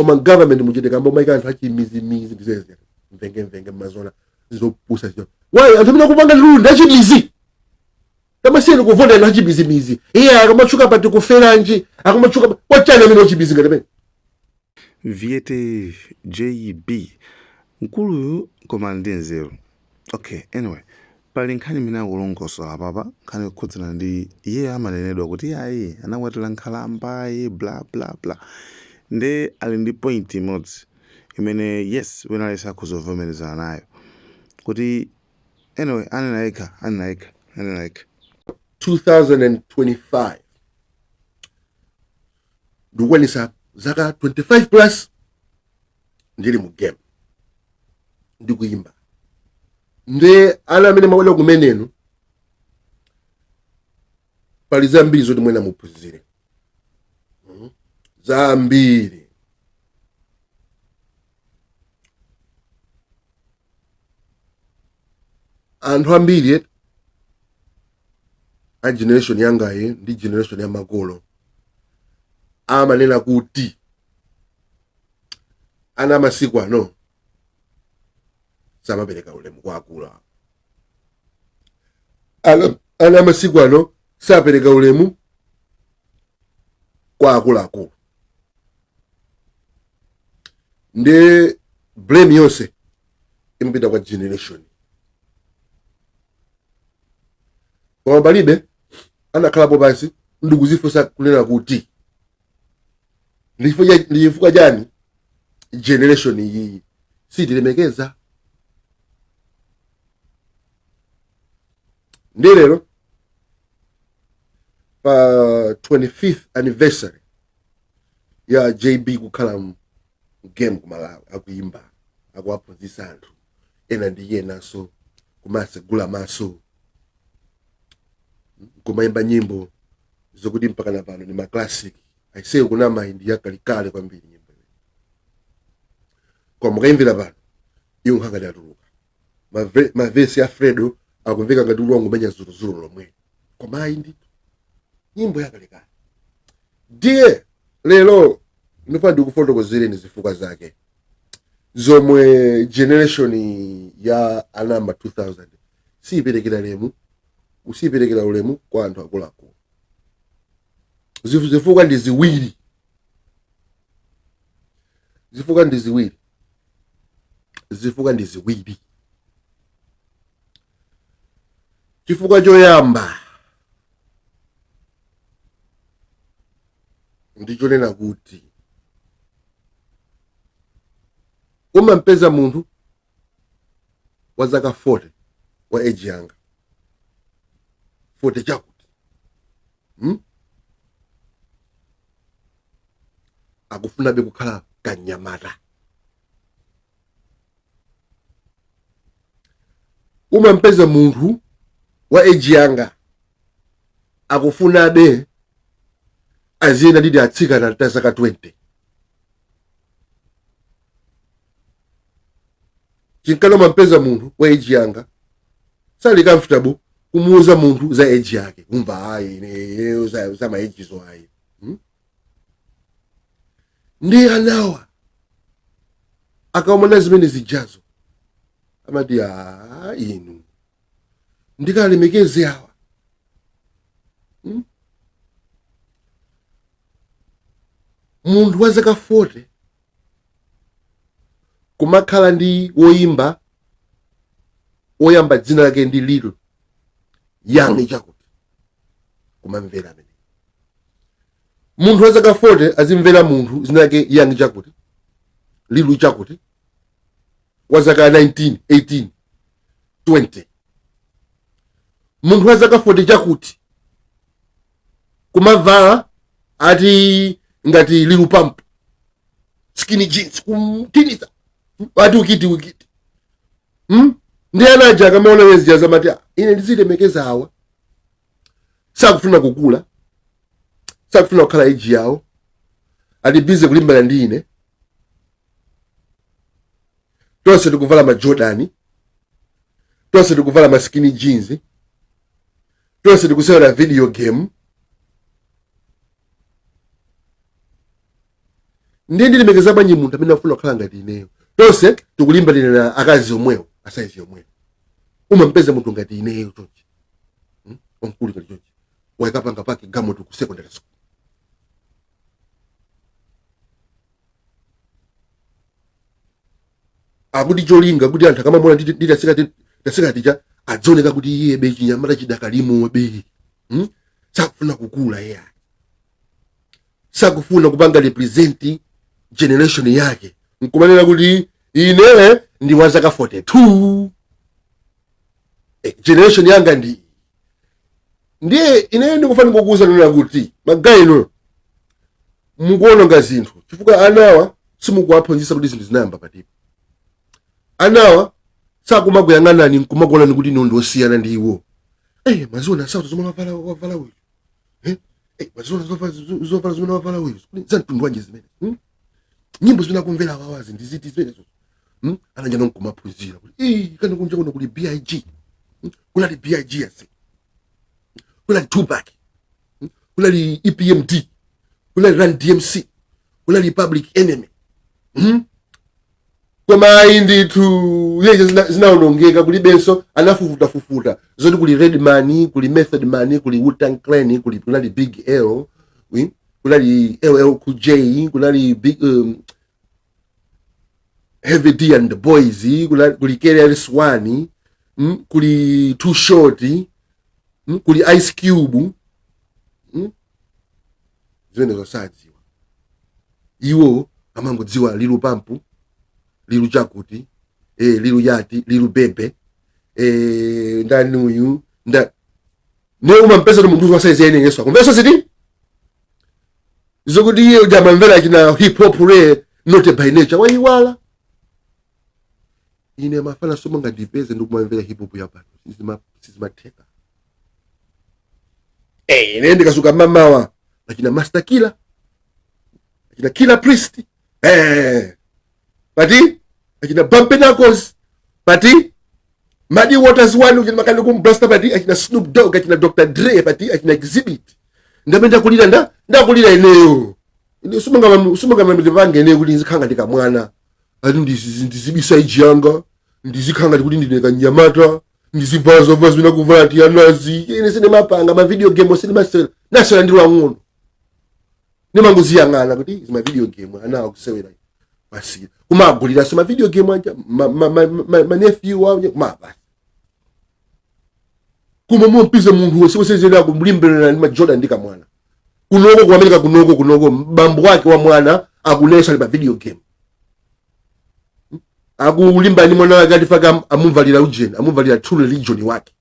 Koma government muchiteka mboma ikanthu achimizi ndizeze mvenge mazona zizopusa ziyo. Why antumina kupanga lulu ndachimizi. Tamasiyeni kuvota ndachimizi. Iya akamachuka pati kuferanji, akamachuka wachana mino chimizi ngati. Vyete JB nkulu koma ndi nzeru. Okay, anyway. Pali nkhani mina kulongoso apapa nkhani kukhudzana ndi iye amanenedwa kuti ayi anakwatira Nkhalamba bla bla bla. Nde ali ndi point imodzi imene yes wena alisa akuzovomereza nayo kuti anyway anenayika 2025 ndikwanisa zaka 25 plus ndili mu game ndikuimba. Nde ana amene mawela kumenenu pali zambiri zoti mwena muphunzire. Zambiri. Anthu ambiri a generation yangayi ndi generation ya makolo amanena kuti ana masiku ano samapereka ulemu kwa akulu. Ana masiku ano sapereka ulemu kwa akulu. Nde blame yonse impita kwa generation. Kwa balibe anakhalapo pansi ndikuzifunsa kunena kuti ndifuka jani generation iyi sitilemekeza. Ndelero pa 25th anniversary ya JB kukhala game kumalawi akuimba akuwaphunzitsa anthu ena ndiye naso kumasegula maso kumaimba nyimbo zokuti mpaka na pano ni maclassic. Aisee kuna mind yakalikale kwambiri nyimbo. Kwa mukaimvera pano iyo nkhanga yatuluka mavesi ya Fredo akumveka ngati ulongo menya zuruzuru lomwe kwa mind nyimbo yakalekale. Ndiye lero ndipandi kufotokozera ni zifukwa zake zomwe generation ya anamba 2000 siperekera lemu usiperekera ulemu kwa anthu akuluakulu. Zifukwa ndi ziwiri. Chifukwa choyamba ndichonena kuti umampeza munthu wa zaka 40 wa age yanga 40 chakuti akufuna bekukhala kanyamata. Umampeza munthu wa age yanga akufuna be azina didi atsika na zaka 20. Chinkano mampeza munthu wa age yanga sali comfortable kumuuza munthu za age yake. Umva ayi za ma age zo ayi. Ndi anawa akaomana zimene zijazo amati inu ndikalemekeze awa. Munthu wa zaka 40 kumakhala ndi woyimba oyamba dzina lake ndi Little Young chakuti kumamvera amene. Munthu wa zaka 40 azimvera munthu dzina lake Young chakuti Little chakuti wa zaka 19 18 20. Munthu wa zaka 40 chakuti kumavala ati ngati Little Pump skinny jeans kumtinisa ati ukiti. Ndi anaja akamaona wezi jaza mati ine ndizilemekeza awa sakufuna kukula sakufuna kukhala age yawo ali busy kulimbana ndi ine. Tonse tikuvala ma Jordan, tonse tikuvala ma skinny jeans, tonse tikusewera video game. ndiye ndilemekeza bwanji munthu amene afuna kukhala ngati ineyo. Tonse tikulimbanira akazi omwewo asaizi omwewo. Umampeza munthu ngati ineyo chonchi. Omkulu ngati chonchi. Waikapanga pake gamoto ku secondary school. Akuti cholinga kuti anthu akamamona nditatsika tija adzoneka kuti iye be chinyamata chidakalimu be. Sakufuna kukula yeye. Sakufuna kupanga represent generation yake. Nkumanena kuti ine ndi wa zaka 42. Generation yanga ndiye ine ndikufana kukuza nona kuti magayi no mukuononga zinthu chifukwa anawa simukuwaphunzitsa kuti zinthu zinayamba patipo. Anawa sakumakuyang'anani nkumakuonani kuti ino ndosiyana ndi iwo. Maziona sauti zomwe wavala uyu. Maziona zovala zomwe wavala uyu. Zantundu wanje zimene. Nyimbo zimene akumvera awazi ndiziti zimene zo. Ananja nkumaphunzira kuti kana kunja kuno kuli BIG. Kula BIG yase. Kula Tupac. Kula EPMD. Kula Run DMC. Kula Public Enemy. Koma indi tu yeye zinaonongeka kuli benso anafufuta zoti kuli Redman, kuli Method Man, kuli Wu-Tang Clan, kuli Big L, kuli LL Cool J, kuli Big Heavy D and the Boys, kuli KRS-One, kuli Too Short, kuli Ice Cube. Zimene zosadziwa. Iwo amangodziwa Lil Pump, Lil Jakuti, Lil Yati, Lil Bebe, ndani uyu, ne umampesa mundu wasaize ene yeso. Kumbeso siti? Zokuti iye ujamamvera kina hip hop re not by nature. Wayiwala. Ine mafana somo nga dipeze ndikumamvera hip hop yapa. Sizimateka. Nende kasuka mamawa. Akina Master Killer. Akina Killer Priest. Pati? Akina Bumpy Knuckles. Pati? Muddy Waters one ukina makani kumblasta pati. Akina Snoop Dogg. Akina Dr. Dre pati. Akina Exhibit. Ndamenda kulira ndakulira eneo. Usumanga mamilivange eneo kuti nzikanga ndika mwana. Ati ndizibisa ijanga. Ndizikanga kuti ndineka nyamata. Ndizivazo vazo na kuvati ya nazi. Ine sine mapanga ma video game sine masela. Nasela ndiwa ngono. Nemanguzi yangana kuti is my video game ana akusewera. Basi. Kumagulira soma video game anja my nephew wawo kumaba. Kuma mumpize mundu wose wosezera kumlimbelera ndi Jordan ndika mwana. Kunoko ku America kunoko mbambo wake wa mwana akulesa ba video game. Akulimba ni mwana wake atifaka amuvalira ujeni, amuvalira true religion wake.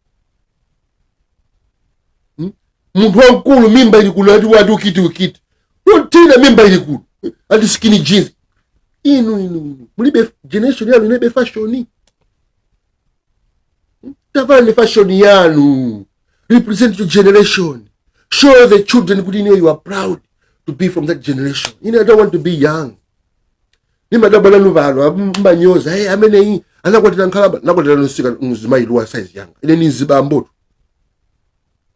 Mundu wankulu mimba ili kuna watu ukiti. Tina mimba ili kuna. Ati skinny jeans. Inu. Mulibe generation yanu inebe fashioni. Tavani fashion yanu. Represent your generation. Show the children kuti you are proud to be from that generation. I don't want to be young. Nimadabana nuvalo mbanyoza amene hii anakwatira Nkhalamba nakwatira nsika mzimayiluwa size yanga ine nizibambo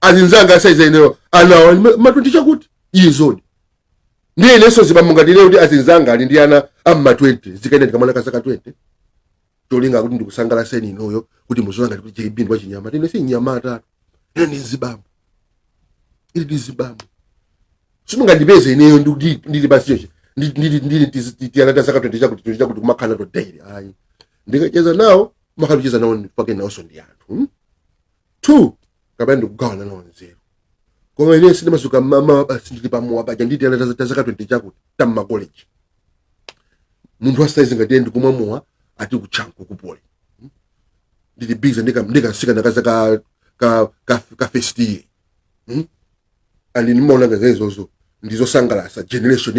azinzanga size ino anawa matwentisha kuti yizodi ndiye leso zibamungatire kuti azinzanga ali ndi ana amma 20 zikaenda ndikamana kasaka 20 tolinga kuti ndikusangala seni inoyo kuti muzonga kuti JB wa chinyama ine si nyama atatu ine nizibambo simungandibeze ineyo ndili basi ndili anata saka 20 chakuti kumakhala to daily hayi ndikacheza nawo makalucheza nawo pake nawo so ndi anthu 2 kabanda kugawana nawo nzero koma ine sine masuka mama basi ndili pamowa paja nditi anata saka 20 chakuti tamma college munthu wasaize ngati ndi kumwamowa ati kuchanko kupole ndili busy ndikasika ndakazaka ka first year and nimaona ngazezo ndizosangalasa generation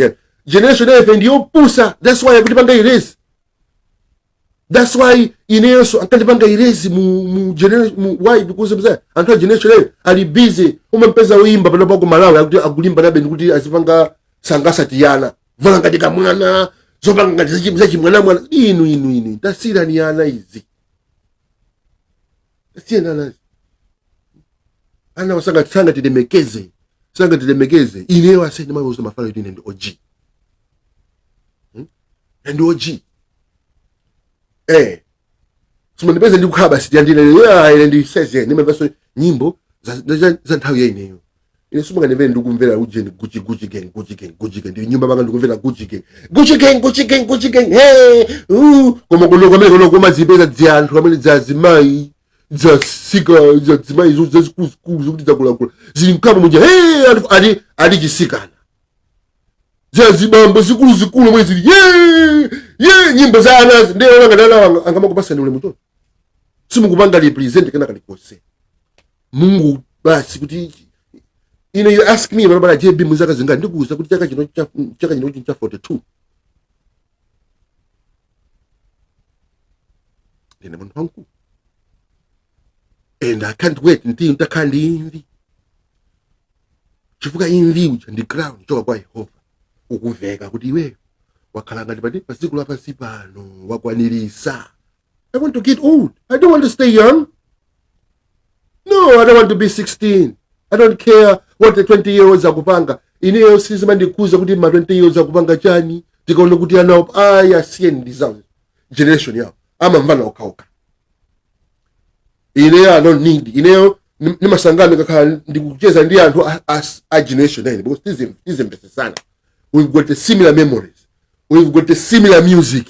yefe ndiyo pusa. That's why akutipanga irezi. That's why ineyoso akatipanga irezi mu generation why because mza antwa generation yefe ali busy umampeza uimba panopa ku Malawi akulimba nabe ndikuti asipanga sangasa tiyana vola ngati kamwana zopanga ngati mwana inu tasira ni ana izi tasira ana wasanga tilemekeze ineyo asene mabuzo mafalo ine ndi OG and OG simanipeza ndikukhaba sitiyandile ndiseze nimemvaso nyimbo za nthawi yayineyo ine sumunga ndimvere ndikumvera ujeni Gucci gang ndi nyimbo banga ndikumvera Gucci gang koma kuno kumazipeza dzanthu kamene zazimayi zasika zazimayi zazikulu zokuti zakulakula zili mkhamu munja ali chisikana zazibambo zikulu mwe zili nyimbo za anazi ndiyo olanga dala angamakupasani ule mutoto simukupanga represent kana kalikose Mungu basi kuti you ask me about JB muzaka zingani ndikuuza kuti chaka chino cha 42 ndine muntu wangu and I can't wait until ntakhandi imvi chifuka imvi uja ndi crown choka kwa Yehova ukuveka kuti iwe wakhala ngati pati pasiku lapasi pano wakwanirisa. I want to get old. I don't want to stay young. No, I don't want to be 16. I don't care what the 20-year-olds akupanga. Ineyo sizima ndikuza kuti ma 20-year-olds akupanga chani. Tikaona kuti anawo asiye ndizawo. Generation yao. Ama mvana okauka. Ineyo I don't need. Ineyo nimasangana kakhala ndikucheza ndi anthu a generation ene because tizembese sana. We've got the similar memories. We've got the similar music.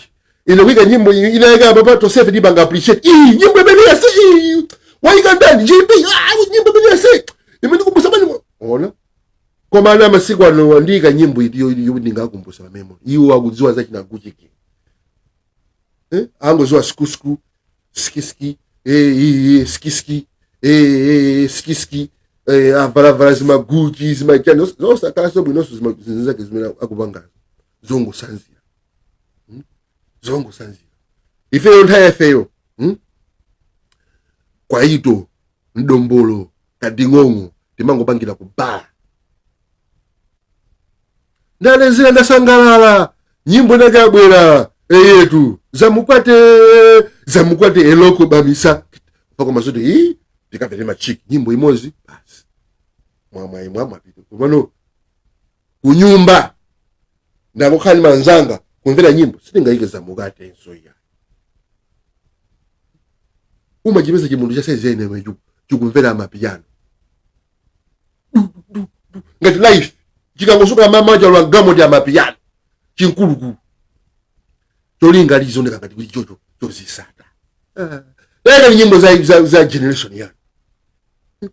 In the weekend nyimbo inaeka baba to save dibanga appreciate. Nyimbo bebe yase. Why can't JP? Nyimbo bebe yase. Imenikumbusha bani. Ona. Kwa maana masiku anoandika nyimbo iyo ndingakumbusha memory. Iyo akudziwa zaki na Gucci Gang. Angoziwa skusku, skiski, skiski, avaravara zima Gucci, zima chano. Zosa kaso bwinoso zima zinzake zimena akubanga. Zongo sanzira. Zongo sanzira. Ifeyo nthaye feyo. Kwa ito, ndombolo, kading'ongo, timango bangira kubala. Ndalezira ndasangalala, nyimbo nakabwera, yetu, zamukwate eloko bamisa. Pako mazote, tikavele machiki, nyimbo imozi, basi. Mwama, kumano, kunyumba, ndakokali manzanga, kumvela nyimbo, sitingaike zamukate ensoya. Umajibeza chimundu cha saizi ene chukumvela amapiano. Ngati life, chikangosuka mamaja lwa gamo di amapiano. Chinkuluku. Cholinga lizoneka ngati kuti chocho chozisata. Leka ni nyimbo za generation ya.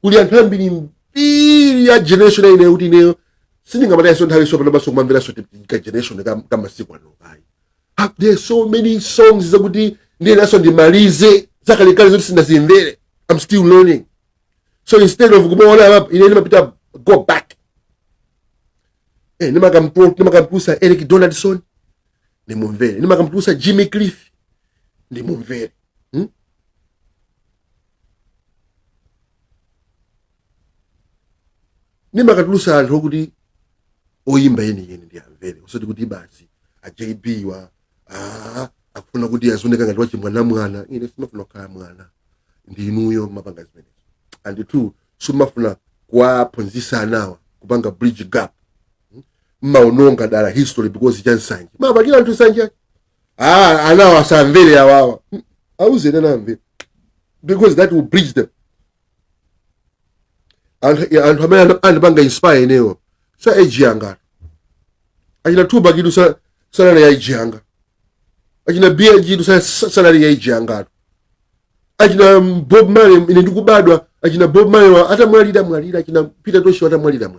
Kuli antambili mbili ya generation ine kuti neyo. Sininga mada yaso nthawi sopa nabaso kumamvela sote ka generation kama siku ano. There are so many songs za kuti ndiye naso ndimalize. Zakali zote sindazimvele. I'm still learning. So instead of kumona ine mapita go back. Nimakampusa Eric Donaldson. Nimumvele. Nimakampusa Jimmy Cliff. Nimumvele. Nimakatulusa anthu kuti oyimba yeni ndiyamvele. Usoti kuti basi a JB wa akufuna kuti azoneka ngati wachimwana mwana ine simafuna kukhala mwana ndinuyo mapanga zimene and two simafuna kuwaphunzitsa anawa kupanga bridge gap maunonga dala history because chansanje mapakira anthu sanje anawa asamvere awawa auze namve because that will bridge them and amene andipanga inspire newo sa age yanga achina tuba kidu sana ya age yanga achina BG du salary ya age yanga achina Bob Marley ine ndikubadwa achina Bob Marley hata mwalida achina Peter Tosh hata mwalida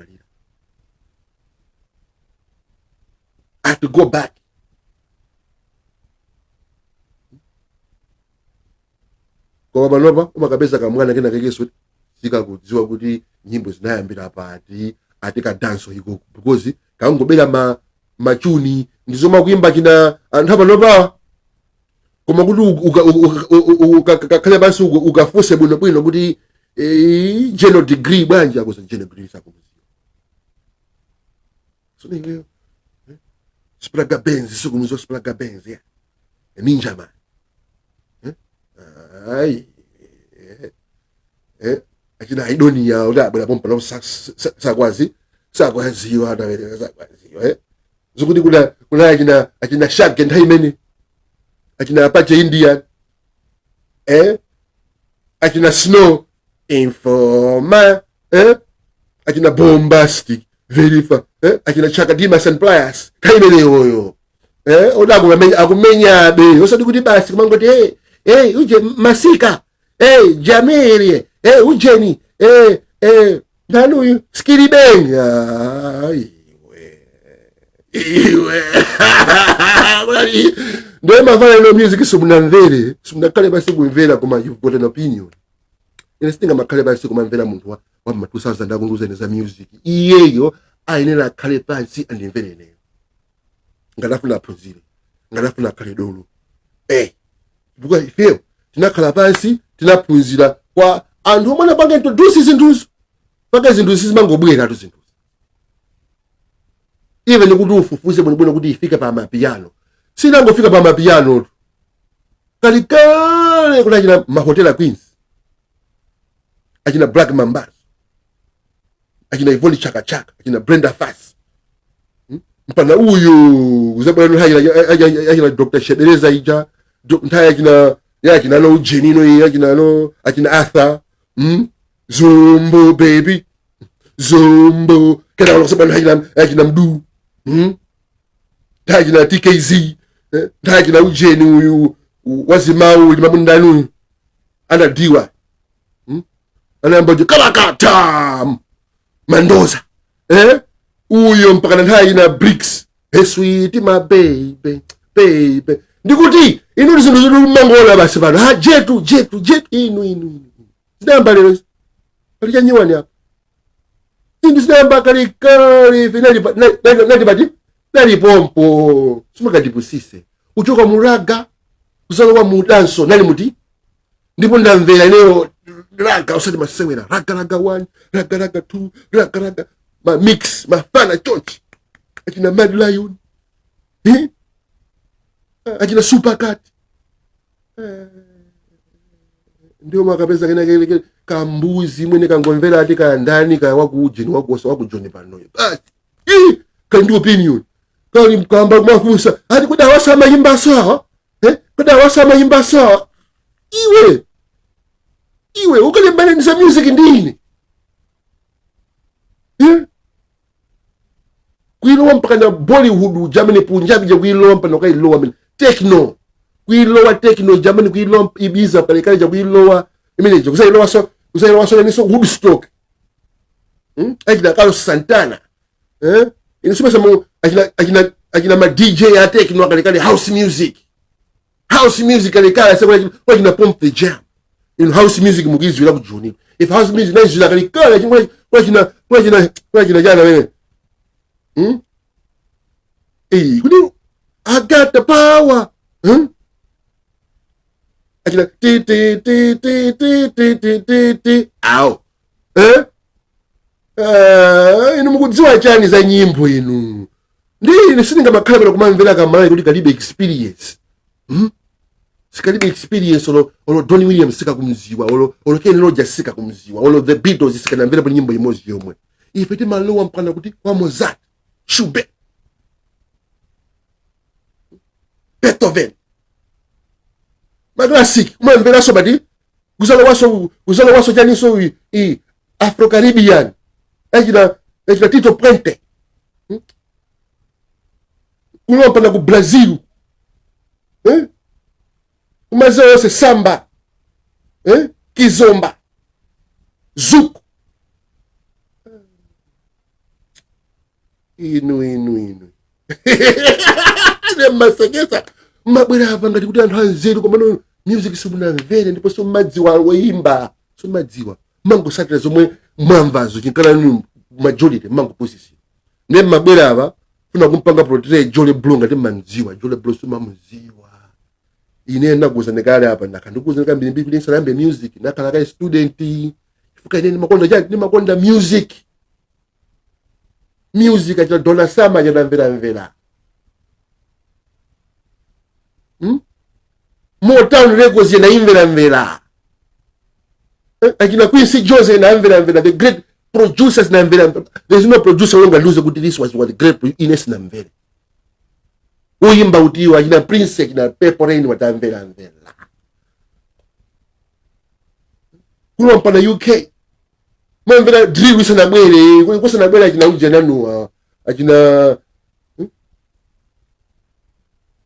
I have to go back. Kwa manoba umakabeza kamwana kena kekeso sikakudziwa kuti nyimbo zinayambira pati atika dance iko because kangobera machuni ndizoma kuimba kina anthu noba koma kuti ukakhala basi ukafuse bwino kuti general degree bwanje akuza general degree sakuziwa so niyo spraga benzi sikumuzo spraga benzi ya ninja man achina idoni ya oda bela pompa lo sakwaziwa da sakwaziwa zokuti kuna achina Shaq and Hymen, achina Apache Indian, achina Snow Informer, achina Bombastic Verify, achina Chaka Dimas and Pliers Hymen oyo, oda akumenya be osati kuti basi kumangoti uje Masika, Jamiri, ujeni, nanu Skiri Bang, iwe ndio mafanya no music sumunamvere sumunakale basi kumvera koma you've got an opinion inesinga makale basi kumamvera muntu wa 2000 akunduza neza music iyeyo ainera kale pasi andimvere neyo ngalafuna phunzire ngalafuna kale dolo buka ifeo tinakhala pasi tinaphunzira kwa anthu omwe anapanga introduce zinthuzo paka zinthu sizimangobwera tu zinthu even kuti ufufuze bwino kuti ifike pa mapiano sinangofika pa mapiano kalikale kuna achina mahotela Queens, achina Black Mambas, achina Ivoli Chaka Chaka, achina Brenda Fass, mpana uyu uzabwano achina Dr. Shebeleza ija ntaya achina no Jenino achina Arthur, Zombo baby Zombo kana uzabwano achina Mdu, tajina TKZ, tajina ujeni uyu wazimau limabundanu anadiwa, anamboje kalakata Mandoza, uyo mpaka tajina Bricks, sweet my baby ndikuti inu zinthu mangola basi pano jetu inu zinamba lero alichanyiwani apa zinthu zinamba kalikali nali pompo simakatipusise uchoka muraga kuzalowa mu danso nali muti ndipo ndamvera lero raga usati masewera raga 1 raga 2 raga ma mix mafana chonchi achina Mad Lion achina Supercat ndio makapeza kena kambuzi mwene kangomvera ati ka ndani ka wakujeni wakosa wakujoni panoyo basi kandi opinion kali mkamba mafusa ati kuda wasama yimba sawa kuda wasama yimba sawa iwe ukale mbele nisa music ndini kuilowa mpaka na Bollywood Germany Punjabi ja kuilowa mpaka nokai lowa techno kuilowa techno Germany kuilowa Ibiza pale kale ja kuilowa imeneje kusailowa so niso Woodstock ajina Carlos Santana inasema samu ajina ma DJ ya techno kale house music kale samu ajina pump the jam in house music mugizi wila kujuni if house music nice kale ajina jana wewe kuni I got the power ajina ti au inu mukudziwa chani za nyimbo inu ndi sininga makhala kumamvera kamala kuti kalibe experience sikalibe experience olo Donny Williams sika kumziwa olo Kenny Rogers sika kumziwa olo the Beatles sika namvera pa nyimbo imodzi yomwe ife timalowa mpana kuti kwa Mozart, Schubert, Beethoven maglasik kumamvera so bati kuzalo waso chani so Afro Caribbean ajina Tito Puente kulompa na ku Brazil kumazao yose samba kizomba zuku inu masegesa mabwera apa ngati kuti anthu anzeru komano music simunamvere ndipo so madziwa woimba so madziwa mango satira zomwe mwamvazo chinkala majority mango posisi ne mabwera apa funa kumpanga portray Jole Blue ngati manziwa Jole Blue so mamuziwa ine nakuza nekale apa nakandikuza nekambiri kuti nsalambe music nakala ka student fuka ine makonda music achina Donna Summer achina mvera Motown Records yena imvera achina Quincy Jones yena mvera the great producers na mvera. There's no producer who can lose good this was what the great Ines na mvera uyimba utiwa achina Prince achina Purple Rain watamvera kulompa na UK mamvera drill isanabwere kusanabwera achina ujananua achina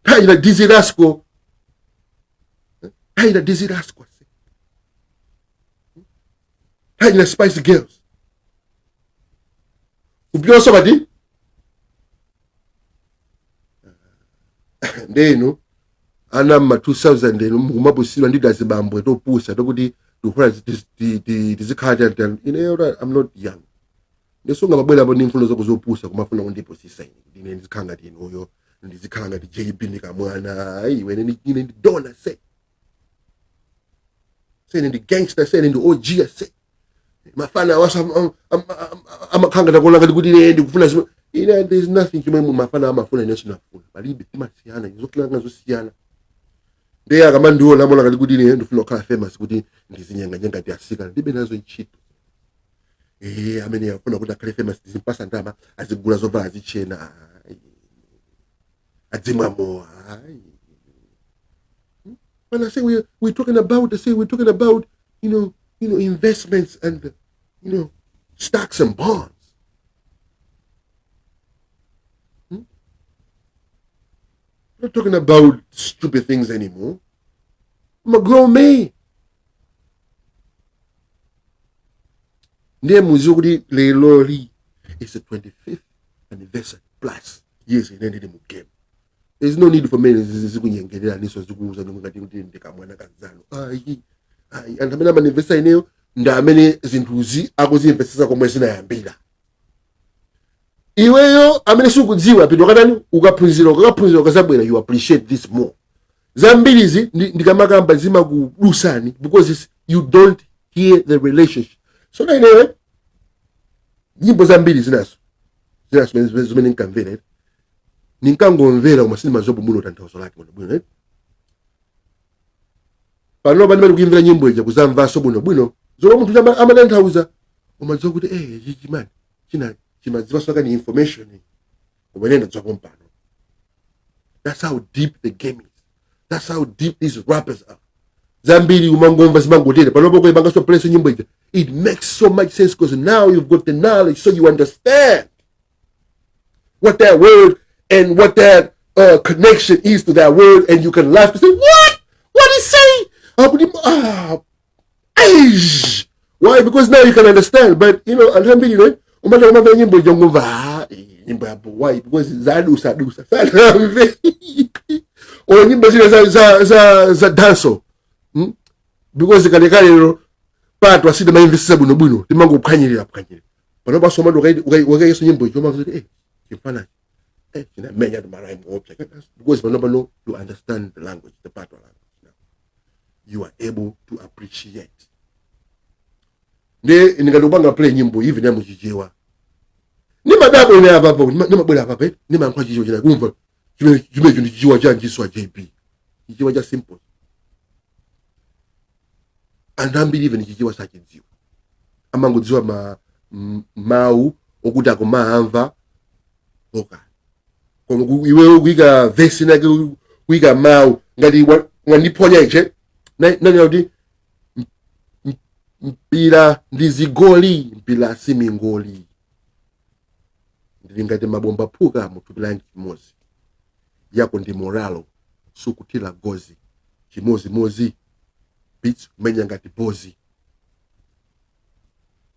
haina Dizzy Rascal haina Spice Girls ubyoso bati ndeno ana ma 2000 ndeno mumabusirwa ndidazibambwe topusa tokuti duhora tizikhala I'm not young nesonga mabwela abo nimfuno zokuzopusa kumafuna kundipo sisaini ndine ndizikhanga ndini oyo ndizikhanga ndi JB ndikamwana hayi wena ndine ndidona se ndi gangster se ndi OG se mafana wasa amakhanga ndakola ngati kuti ine ndikufuna there's nothing chimwe mafana amafuna national funa balibe timasiyana izokulanga zosiyana ndeya kama ndiona mona ngati kuti ine ndifuna ukhala famous kuti ndizinyenga ndiasika ndibe nazo ichito amene yafuna kuti akhale famous ndizimpasa ndama azigula zovala azichena adzimamo when I say we're talking about investments and stocks and bonds. We're not talking about stupid things anymore. I'm a grown man. Muzuri Lelori is the 25th anniversary plus years in any game. There's no need for me to niso zikuza ngati kuti ndikamwana kazano. And amene anniversary neyo ndamene zinthuzi akuziinvestisa komwe zinayambira. Iweyo amene sukudziwa pito kanani ukaphunzira ukazabwera you appreciate this more. Zambirizi ndikamakamba zimakudusani because you don't hear the relationship. So anyway, nyimbo zambiri zinaso zimene nkamvera ninkangomvera umasini mazobo muno tanthauzo lake bwino pano bali kuimvera nyimbo ija kuzamva so bwino zolo munthu amatanthauza umadziwa kuti chimani chimadziwa soka ni information umenenda dzako mpano. That's how deep the game is. That's how deep these rappers are. Zambiri umangomva zimangotera panopo kuibanga so place nyimbo ija. It makes so much sense because now you've got the knowledge so you understand what that word and what that connection is to that word, and you can laugh and say, what is saying? Why? Because now you can understand. But alhamdulillah, why? Because zadusa or nyimbo za danso because zikalekale part wasida mainvestisa buno timango kuphanyirira pano basoma ukayeso nyimbo ijo makuti chifana menya to marine object because no you understand the language, the part of language now you are able to appreciate ndikatopanga play nyimbo even yamuchichewa nimadabo ine apapo nimabwera apapo nimankwa chicho china kumva chimecho ndi chichiwa chanjiswa JP chichiwa cha simple and ambiri even chichiwa sachidziwa amangodziwa mau okuti akomaamva oka iwe ukuika verse nake ukuika mau ngati wandiponya iche nani kuti mpira ndizigoli mpira simingoli ndingati mabomba phuka muthupilangi chimozi yako ndi moralo sukutila gozi chimozi beats menya ngati bozi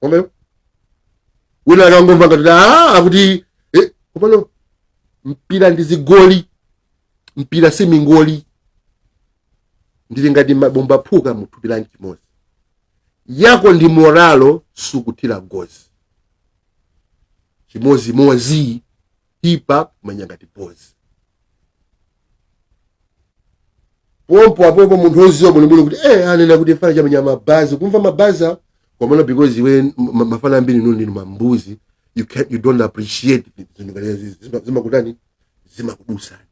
ombe wina akangomva ngati akuti kopano mpira ndizigoli mpira simingoli ndili ngati mabomba phuka muthupilangi chimozi yako ndi moralo sukutila gozi chimozi hip hop menya ngati bozi pompo apopo munthu oziwa bwinobwino kuti anena kuti fana chamenya mabazi kumva mabaza komana because iwe mafana ambiri ndinu mambuzi you don't appreciate zimakutani zimakudusani.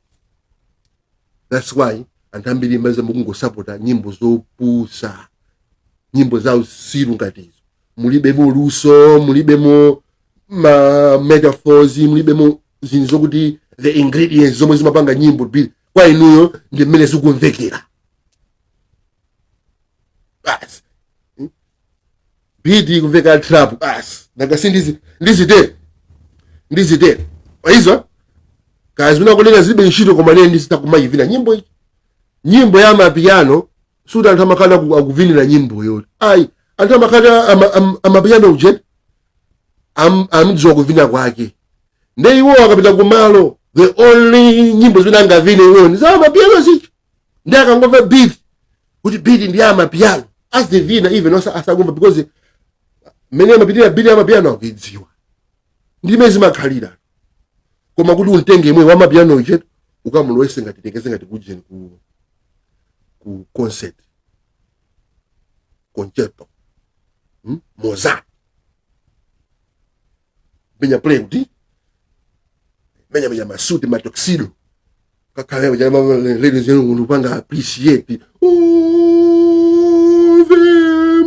That's why anthu ambiri mbaza mukungosapota nyimbo zopusa nyimbo za usiru ngatizo mulibemo luso mulibemo metaphors mulibemo zinthu zokuti the ingredients zomwe zimapanga nyimbo beat kwa inuyo ndi mmene zikumvekera basi beat ikumveka trap basi nakasi ndizite waizo kazi unakolera zibe ntchito koma leni ndizitakumayivina nyimbo ya mapiano suda anthu amakhala akuvinira nyimbo yoti ayi anthu amakhala amapiano uje amdziwa kuvina kwake nde iwo akapita kumalo the only nyimbo zimene angavine iwoni za mapiano zichi ndi akangomva beat kuti beat ndi ya mapiano azivina even asagomba because mene amapitira beat ya mapiano akuidziwa ndime zimakhalira koma kuti untenge imwe wa mapiano uje ukamulowese ngati tekeze ngati kujeni ku concert concerto Mozart benya play kuti benya masuti matoxido kakale jama ladies and upanga appreciate Ave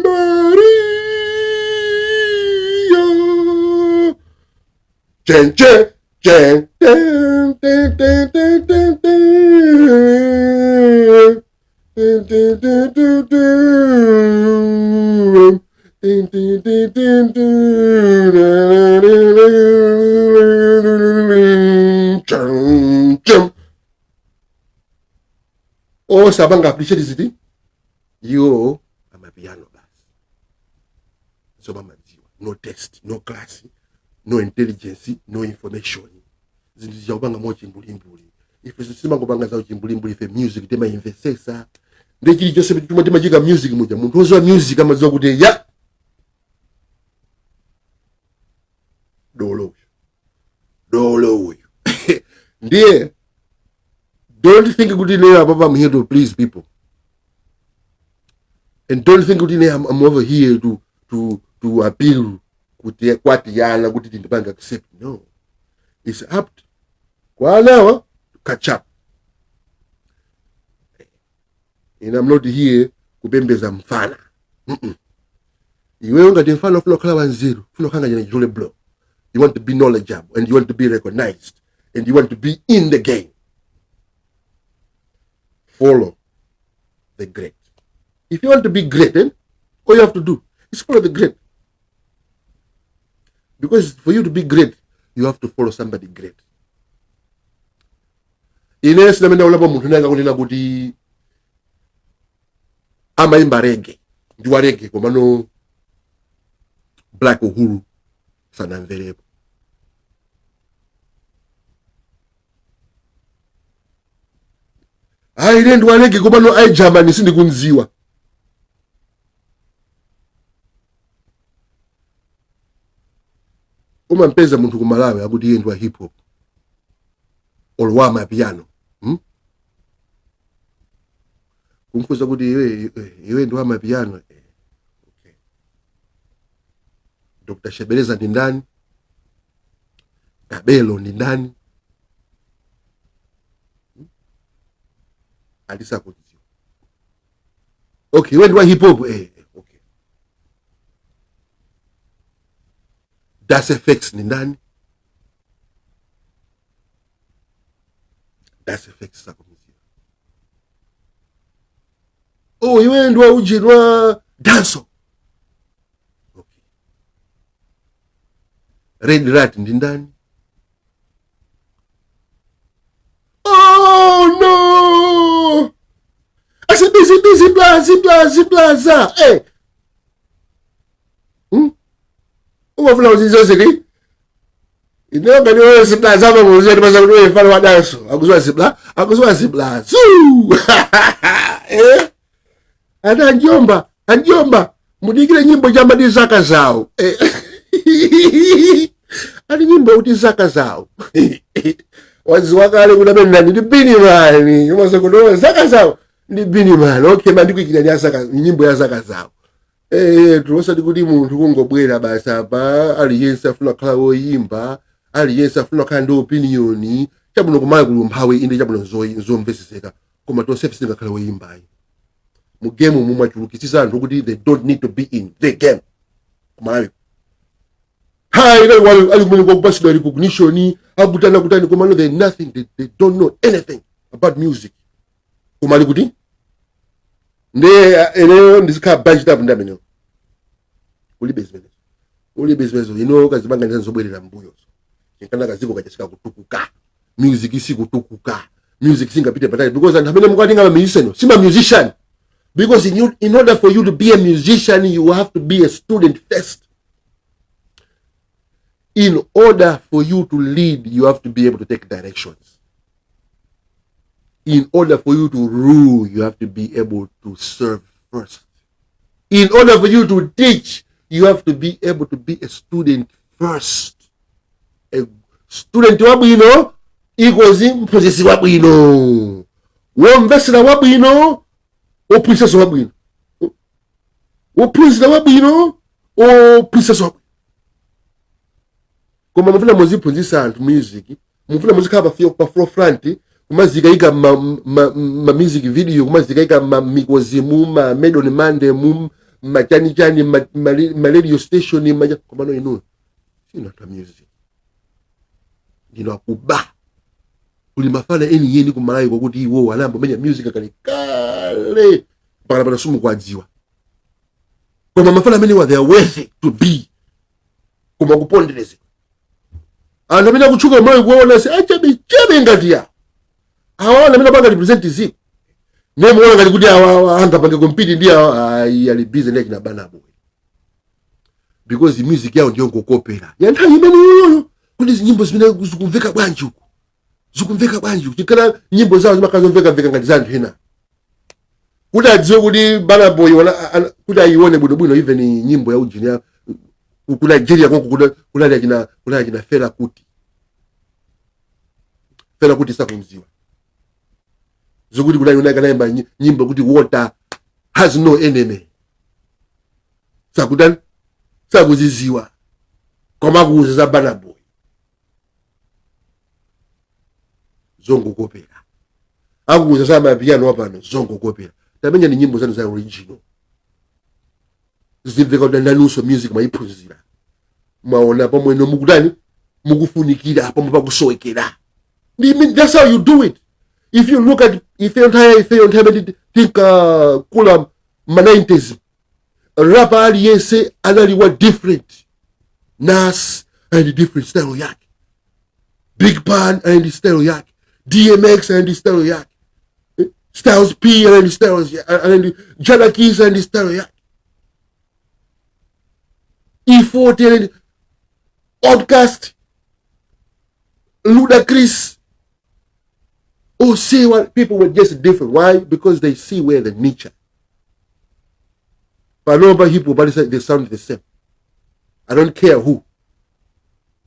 Maria chen chen chen ten ten ten ten ten o sabanga appreciate ziti yo amapiano basi so mamadziwa no test no class no intelligence no information zinthu zikupanga mochimbulimbuli ife sisimangopanga za uchimbulimbuli ife music tema invesesa ndi chili chose timachika music muja munthu ozowa music amadziwa kuti ya dolo uyu ndiye don't think kuti leo papa I'm here to please people and don't think kuti I'm over here to appeal kuti kwatiyana kuti tindipanga accept no it's up kwa now to catch up and I'm not here kupembeza mfana iwe ngati mfana ufuna khala wanzeru ufuna kanga jana jole blow you want to be knowledgeable and you want to be recognized and you want to be in the game follow the great if you want to be great all you have to do is follow the great because for you to be great you have to follow somebody great ine sinamenda ulapa munthu nanga kunena kuti amaimba reggae ndiwa reggae komano Black Uhuru sanamverepo ine ndiwa reggae komano ai Germany sindikunziwa umampeza munthu ku Malawi akuti iye ndiwa hip hop olwa mapiano kumfuza kuti iwe ndiwa mapiano okay. Dr. Shebeleza ndi ndani Kabelo ndi ndani alisa kudziwa okay iwe ndiwa hip hop okay Das effects ni ndani Das effects sakumiziwa oh iwe ndiwa ujinwa danso okay Red Rat ndi ndani oh no ase busy plaza ungafuna uzizozeli inonga niwe siplaza apa ngozeti basa kuti wefana wa danso akuzwa sipla ana njomba mudikile nyimbo jamba ndi zaka zawo ali nyimbo kuti zaka zawo waziwakale kuti amene ndi bini mani yomaso kuti zaka zawo ndi bini mani okay mandikuikira ndi zaka nyimbo ya zaka zawo tulosati kuti munthu kungobwera basi apa aliyense afuna khala woyimba aliyense afuna khala ndi opinion chabuno kumaya kulumphawi inde chabuno zomveseseka koma tonse singakhala woyimbayi mu game mumachulukitsisa anthu kuti they don't need to be in the game kumalawi hai ali kumene kwakupasidwa recognition akutana kutani komano they nothing, they don't know anything about music. Kumali kuti ene ndizikhala budget up ndamenewo ulibe zimene kazibanga ndizobwerera mbuyo nkana kaziko kachasika kutukuka music isikutukuka music singapite patali because anthu amene mukatinga musician sima musician because in order for you to be a musician you have to be a student first. In order for you to lead you have to be able to take directions. In order for you to rule you have to be able to serve first. In order for you to teach you have to be able to be a student first. A student wabwino equals mphunzitsi wabwino, womvesera wabwino, ophunzitsa wabwino, wophunzira wabwino, ophunzitsa wabwino. Koma mufuna muziphunzitsa anthu music, mufuna muzikhala pa forefront, kumazikayika ma music video, kumazikayika ma mikozimu, ma medon mande mu machani ma radio station koma no ino sina ta music ndino akuba kuli mafana eni yeni kumalayi kwakuti iwo anambo menya music kale para sumu kwadziwa koma mafana amene wa they are worthy to be koma kupondereze anthu amene akutchuka malayi kuona se achabe ngati ya awana amene banga represent ziko nemo wala ngati kuti anga pange compete ndi ali busy ndi kina bana boy because the music yao ndio ngokopera ya nthawi imene yoyo kuti nyimbo zimene zikumveka bwanji uko chikana nyimbo zawo zimakazomveka ngati za anthu ena kuti adziwe kuti bana boy wala kuti ayione bwino even nyimbo ya ujini ku Nigeria konko kula kina fela kuti sakumziwa zokuti kula yona kanayimba nyimbo kuti water has no enemy sakuziziwa koma kuze za bana boy zongo kopera akuza sama piano wapano zongo kopera tamenya ni nyimbo zanu za original zimveka ndanuso music maiphunzira maona pomwe no mukutani mukufunikira pomwe pakusowekera. That's how you do it. If you look at if you don't have think kula ma 90s rap aliyese analiwa different Nas and different style yake, Big Pan and style yake, DMX and style yake, Styles P and style and Jalakis and style yake, E40 and Outcast, Ludacris. Oh, see what people were just different. Why? Because they see where the niche. But nobody people, but they sound the same. I don't care who.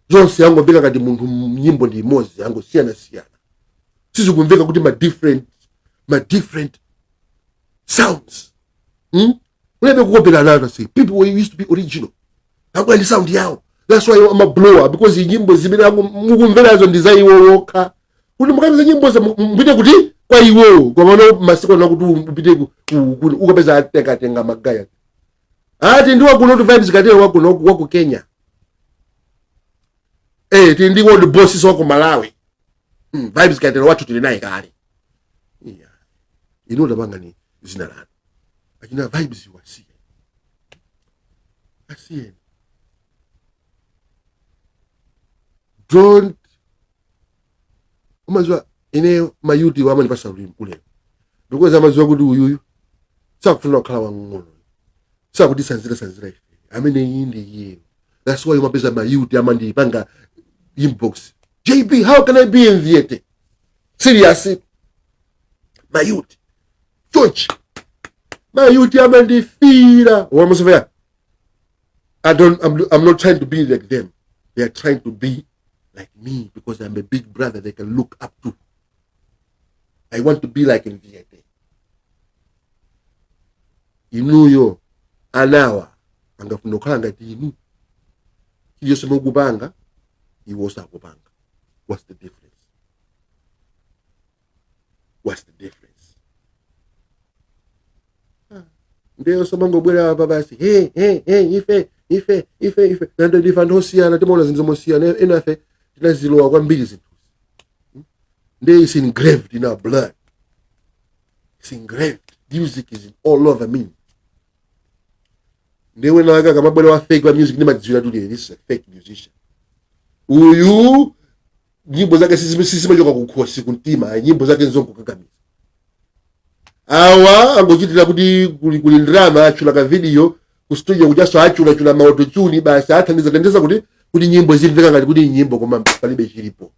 Zonse yango vika kati mungu nyimbo ndi mozi yango siana. Sisi kumvika kuti my different sounds. Whenever you go to another say people were used to be original. I'm going to sound yao. That's why I'm a blower because the nyimbo zibina mukumvela zo ndizai woka. Kuti mukapeza nyimbo za mpite kuti kwa iwo kwa mano masiko na kuti upite ukapeza tenga magaya. Ati ndiwa kuno vibes katero wako Kenya. Tindi world bosses wako Malawi. Vibes katero watu tulinaye kali. Yeah. Ino banga ni zina lana. Akina vibes wasi. Asi. Don't umazwa ine mayuti wama nipasa kule. Because amazwa kuti uyuyu sakufuna kukhala wang'ono. Sakuti sanzira ife. Amene yindi ye. That's why umapeza mayuti amandi panga inbox. JB, how can I be in Mavyete? Seriously. Mayuti. Church. Mayuti amandi fira. Wamasofia. I'm not trying to be like them. They are trying to be like me because I'm a big brother they can look up to. I want to be like in Mavyete. Inuyo anawa angafuna ngati inu iyo sema kubanga iwosa kubanga. What's the difference? Ndio sema ngobwera baba si hey ife nando difandosiana timola zinzomosiana enafe tinazilowa kwambiri zinthu. There is engraved in our blood. It's engraved. Music is all over me. Ndewe naga kama bwana wa fake wa music ni madziwira tu this is a fake musician. Uyu nyimbo zake sisi majoka kukhosi kuntima, nyimbo zake nzongo kakamiza. Awa angochitira kuti kuli drama achula ka video ku studio kujaso achula maauto tune basi athandiza kuti nyimbo zimveka ngati kuti nyimbo koma palibe chilipo.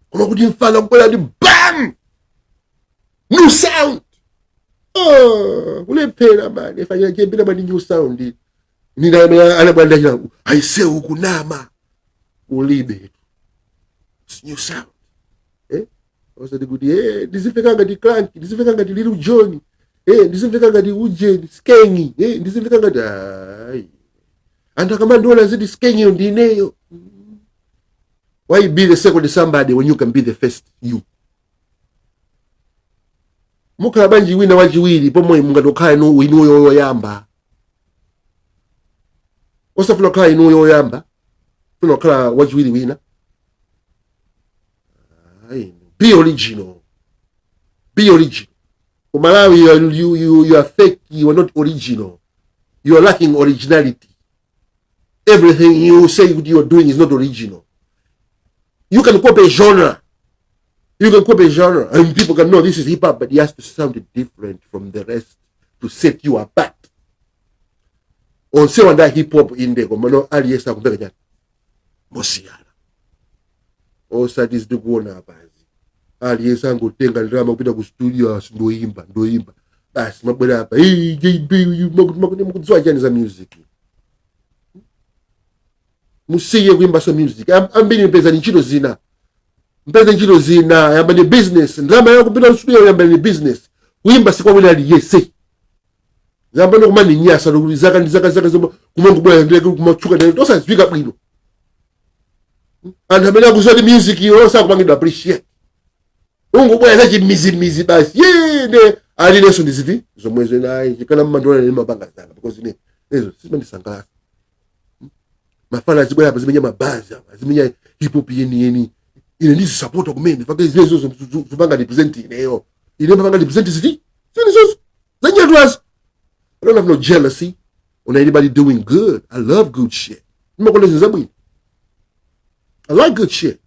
Koma kuti mfana kubwera ndi bam! New sound! Ulephera mani, efanya chembira mani new sound. Nina anabwanda changu, aise ukunama. Ulibe. It's new sound. Wasati kuti, ndizimveka ngati Clank, ndizimveka ngati Little John, ndizimveka ngati Ujeni, Skengi, ndizimveka ngati, anthu akamandiona ziti Skengi ndineyo. Why be the second somebody when you can be the first you? Mukhala banji wina wachiwiri pomwe mungatokhala inuyo yoyamba. Osafuna khala inuyo yoyamba. Funa khala wachiwiri wina. Be original. Be original. For Malawi, you are fake. You are not original. You are lacking originality. Everything you say you are doing is not original. You can copy a genre. You can copy a genre. And people can know this is hip hop, but it has to sound different from the rest to set you apart. On say one that hip hop in there, come aliesa kumbeka jana. Mosiana. O sadis do go na bazi. Aliesa ngotenga drama kupita ku studio ndoimba. Basi mabwera hapa. Hey, JB, you mukuzwa jani za music. Musiye kuimba so music. Ambini mpeza nchito zina. Mpeza nchito zina. Yamba ni business. Ndrama yako kupita studio yamba ni business. Kuimba sikwa wile aliyese. Zamba no kumani nyasa. Zaka kumongu bwana ndege kumachuka. Tosa zwika pwino. Antamena kuzwa di music yosa kumangido appreciate. Ungu bwana zachi mizi basi. Ne. Ali neso ndiziti. Zomwezo na chikana mmandona ni mabanga zanga. Because ne. Nezo. Sima ni sangala. Mafana zibwe hapa zimenya mabazi hapa zimenya hip hop yeni ine ndisi support kumene faka izizo zubanga represent ineyo ine mafanga represent ziti sinizo zanya twas. I don't have no jealousy on anybody doing good. I love good shit. I like good shit.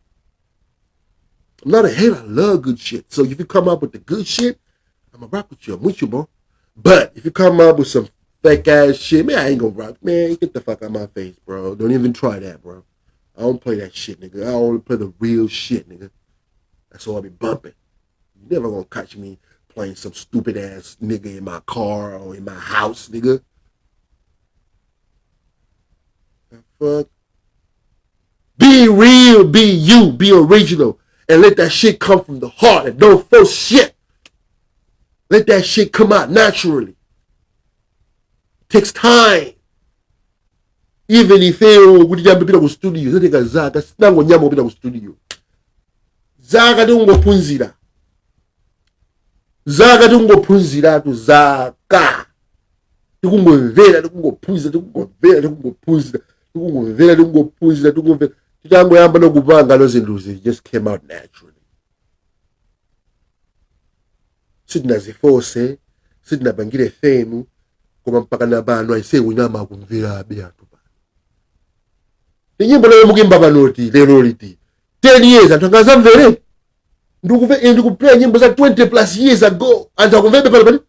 I'm not a hater. I love good shit. So if you come up with the good shit, I'm gonna rock with you. I'm with you, bro. But if you come up with some fake ass shit, man, I ain't gonna rock. Man, get the fuck out of my face, bro. Don't even try that, bro. I don't play that shit, nigga. I only play the real shit, nigga. That's all I be bumping. You never gonna catch me playing some stupid ass nigga in my car or in my house, nigga. The fuck? Be real, be you, be original, and let that shit come from the heart and don't force shit. Let that shit come out naturally. Takes time. Even if you kuti jambo pita ku studio, zoteka zaka sinango nyama pita ku studio. Zaka tungophunzira. Zaka tungophunzira tu zaka. Tikungomvera tikungomvera. Titango yamba nokupanga lo zinduzi just came out naturally. Sidina zifose, sidina bangire fame. Koma mpaka nabano aise unyama akumvira abe atu ba. Nyimbo leo mukimba banoti lero liti 10 years antangaza mvere. Ndikuplay nyimbo za 20 plus years ago anta kumvebe pale.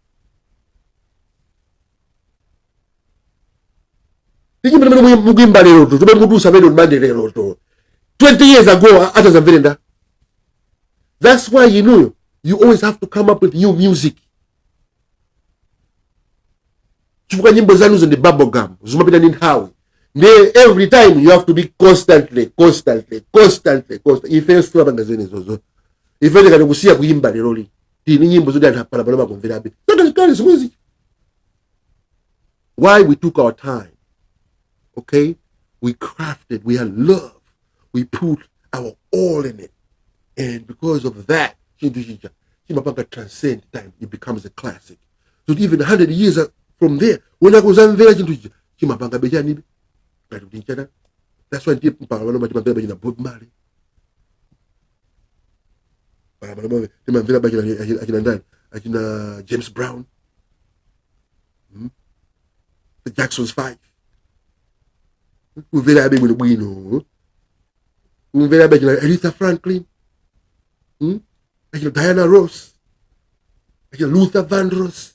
Nyimbo leo mukimba lero to tube mutusa bendo mande lero to 20 years ago ataza mvere nda. That's why you always have to come up with new music. Chufuka nyimbo zanu zo ndi bubblegum zumapita ndi nthawi. Every time you have to be constantly. Ife sura bangazeni zozo. Ife ndikati kusiya kuimba lero li. Tini nyimbo zodi anthu apala makumvera abe. Kali zimwezi. Why we took our time. Okay? We crafted, we had love. We put our all in it. And because of that, Chimapanga transcend time. It becomes a classic. So even 100 years from there, when I was unveiled into Chimapanga Bejani, That's why ndipo mpaka mavela bachina Bob Marley. Mavela bachina akina ndani, akina James Brown. The Jackson's 5. Umvela abe bwino. Umvela bachina Aretha Franklin. Akina Diana Ross. Akina Luther Vandross.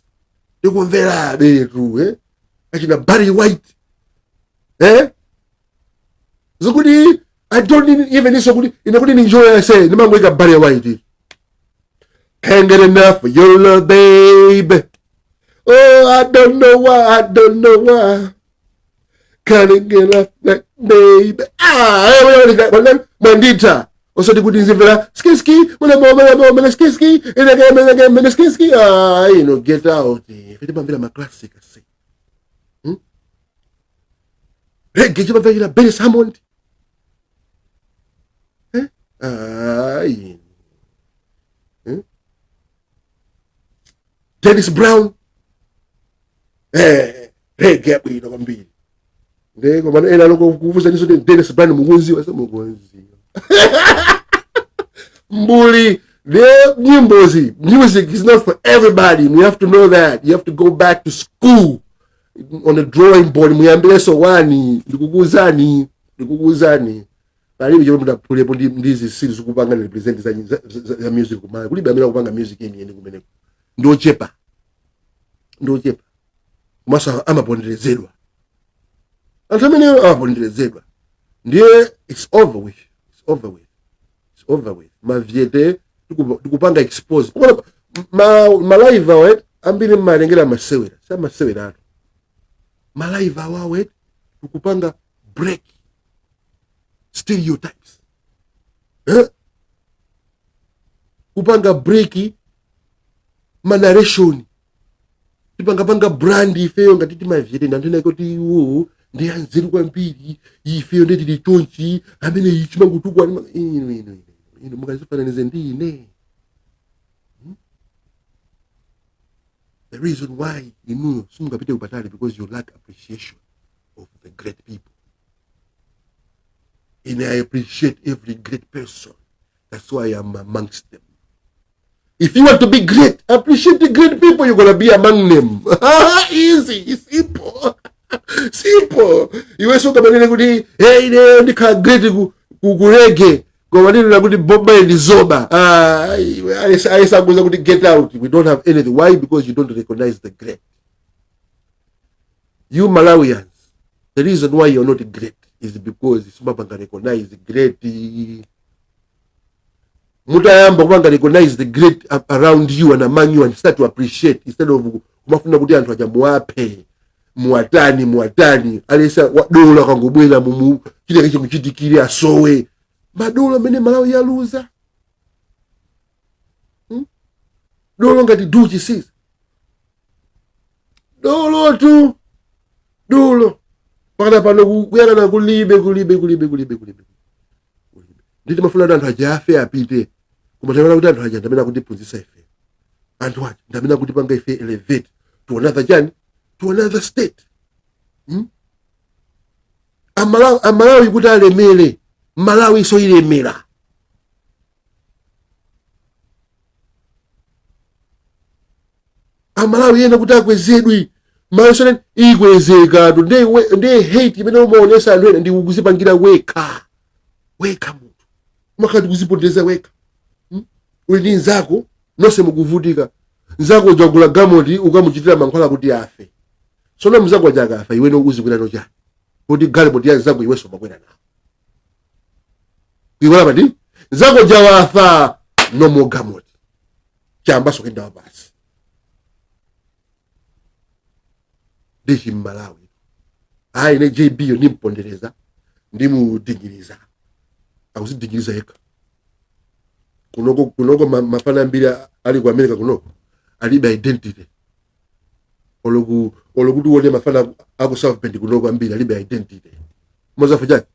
Ndikumvela abe tu, akina Barry White. Zukudi, I don't even need somebody. I couldn't enjoy. I say, no man wake up Barry White. Can't get enough of your love, babe. Oh, I don't know why. Can't get enough, like, babe. Mandita. Also, the good things in Villa. Skiski. Skiski. And again, Skiski. Get out. If it be my classic, I say. Hey, get your Villa, Benny Hammond. Dennis Brown. Get me, no be. They go and I look over Dennis Brown Mugunzi. Bully, music is not for everybody. You have to know that. You have to go back to school on the drawing board. Ndikukuzani. Karibu je munda pule podi ndizi series kupanga na represent za music kumana. Kuli bamira kupanga music yeni kumeneko. Ndo chepa. Masa amaponderezedwa. Antamene amaponderezedwa. Ndiye it's over with. Mavyete tukupanga expose. Ma live awet ambile malengera masewera. Sa masewera ato. Ma live awet tukupanga break stereotypes. Kupanga breaki narration. Tipanga brandi ifeyo ngatiti Mavyete ndandena kuti iwo ndi anzeru kwambiri ifeyo ndeti litonchi amene ichimangu tukwa ino mukazifananize ndine. The reason why simungapite kupatali because you lack appreciation of the great people. And I appreciate every great person. That's why I'm amongst them. If you want to be great, appreciate the great people, you're going to be among them. Easy, simple. You also come and say, hey, they can't great reggae. Go and Bob Marley Zoba. I going to get out. We don't have anything. Why? Because you don't recognize the great. You Malawians, the reason why you're not great is because Sumapanga recognize the great. Mutayamba kubanga recognize the great around you and among you and start to appreciate instead of kumafuna kuti anthu ajamuwape muwatani alesa dola kangobwera mumu kile kicho kuchitikire asowe madola mene Malawi yaluza. Dolo ngati duchi sisi dolo pakana pano kuyana na kulibe nditi mafuna anthu ajafe apite kumatawala kuti anthu aja ndamena kutiphunzitsa ife anthu aja ndamena kuti panga ife elevate to another state. Amalawi kuti alemere Malawi so ilemera. Amalawi yena kuti akwezedwi maisone ikwezeka to ndi hate imene umaonesa anthu ena ndi kuzipangira weka munthu makati kuzipoteza weka. Uli ndi nzako nonse mukuvutika nzako jagula gamoti ukamuchitira mankhwala kuti afe sona mzako jakafa iwe no uzikwira no chani kuti galiboti ya nzako iwe so makwera nawo iwala badi nzako jawafa no mo gamoti chamba so kenda basi dishi Malawi ne JB yo nimpondereza ndimudingiriza akuzidingiriza yeka kunoko mafana mbili ali ku America kunoko alibe identity olokuti wone mafana aku South Bend kunoko mbili alibe identity moza fuja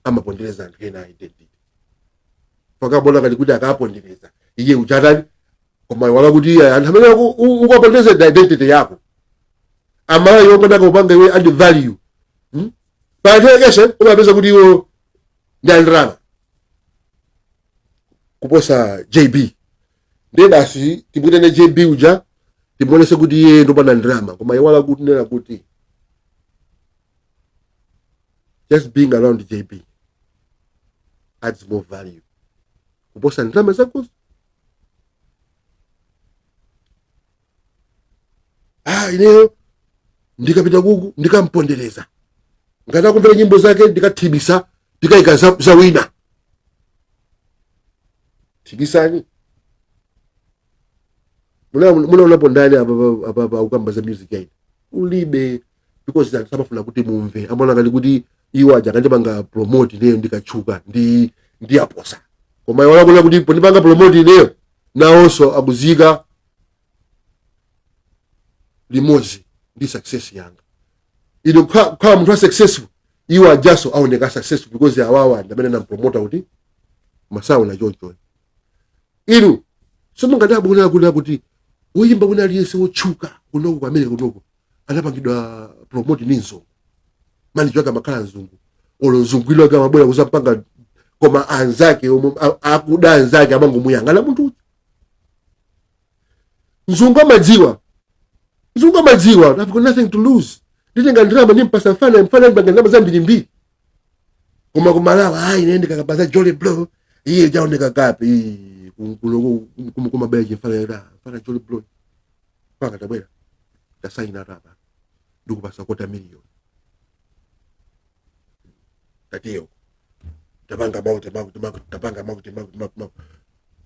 amapondereza anthu ena identity fakabona kali kuti akapondereza iye uchatani koma wala kuti anthu amene ukapondeza identity yako amala yokanda kupanga iwe add value pa delegation umapeza kuti iwo ndi andrama kuposa JB. Ndiye basi timutene JB uja timuonese kuti iye ndopanda ndrama, koma iwala kuti nena kuti just being around JB adds more value kuposa ndrama zako. Ineyo ndikapita kuku ndikampondereza, ngata kumvera nyimbo zake ndikathibisa ndikayika za wina. Thibisani munaonapo ndani apa ukamba za music aid ulibe, because anthu samafuna kuti mumve, amona ngati kuti iwo aja kandipanga promote ineyo ndikachuka ndi aposa, koma iwala kuna kuti ndipanga promote ineyo nawonso akuzika limodzi ndi success yanga. Ino kwa munthu wa successful iwo ajaso aoneka successful because awawa ndamene nampromota kuti masawo na choncho. Inu somungadabu kuna kuti uyimba kuna aliyese wochuka kunoku kwamene kunoku anapangidwa promote ninzo mani chwaka makhala nzungu olo nzungwilo kama bwera kuzapanga koma anzake akuda anzake amango muyangala munthu nzungu amadziwa I've got nothing to lose. Nditenga ndrama nimpasa mfana mbanga ndrama zambiri mbiri koma kumalawa nende kakabaza Jolly Blow iye jaoneka kapi kuma beji mfana Jolly Blow panga tabwera tasaina raba ndikupasa kota milioni tateo tapanga mauti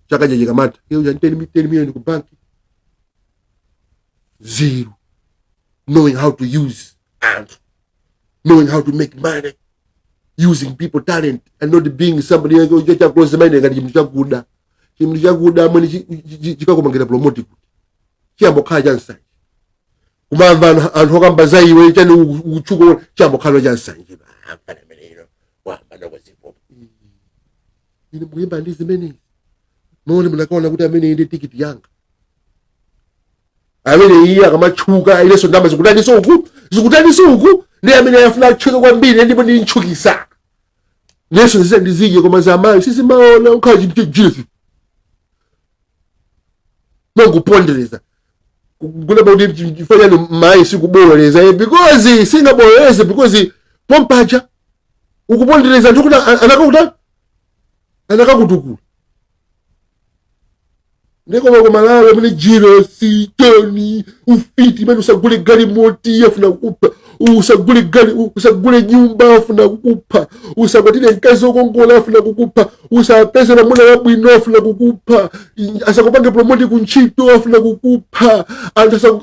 chaka jikamata hiyo ya 10 million ku banki zero. Knowing how to use and knowing how to make money using people talent and not being somebody who just close the mind ngati chimuli chakuda mwene chikakumangira promote kuti chiyambo khala chansanje kumamva anthu okamba za iwe chani uchuko chiyambo khala chansanje afana meneno wamba ndokwezipo ine muyimba ndi zimene muone munakaona kuti amene ndi tikiti yanga amene iye akamachuka ileso ndamba zikutaniso uku ndi amene afuna kuchuka kwambiri ndipo ndi nchukisa neso zizije koma za amayi sisi maona ukhala chinthu chijifi mangupondereza kuna baudi chifanya ni mayi sikuboleza because singaboleza because pompacha ukupondereza ndikuti anakakutukula ndiko kwa malawi mune jiro si toni ufiti manu usagule gari moti afuna kukupa usagule nyumba afuna kukupa usakwatire mkazi okongola afuna kukupa usapese na mwana wabwino afuna kukupa asakupange promote kunchito afuna kukupa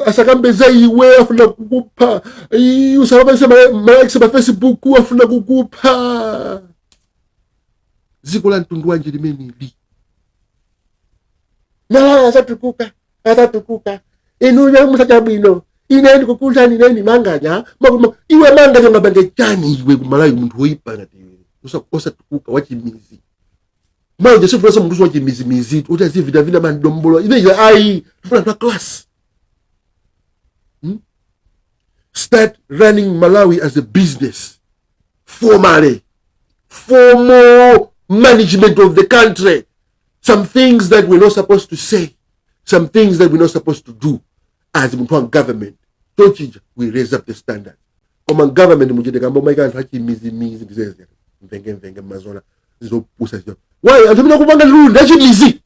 asakambeza iwe afuna kukupa usapese malaikisa pa Facebook afuna kukupa ziko la ntundu wanje limeni li nala asatukuka inu ya musacha bwino ine ndikukushani neni manganya iwe manganya ngabange chani iwe kumalawi muntu oyipa ngati iwe osatukuka wachimizi manje sifuna muntu wachimizi utazi vina mandombolo ine ai tufuna twa class start running Malawi as a business formal management of the country. Some things that we're not supposed to say, some things that we're not supposed to do as government. Don't you? We raise up the standard. Come government mujede kamba maika hachi mizi ndizeze mvenge mazona zizo pusa zizo. Why? Antumina kupanga lulu ndachi mizi.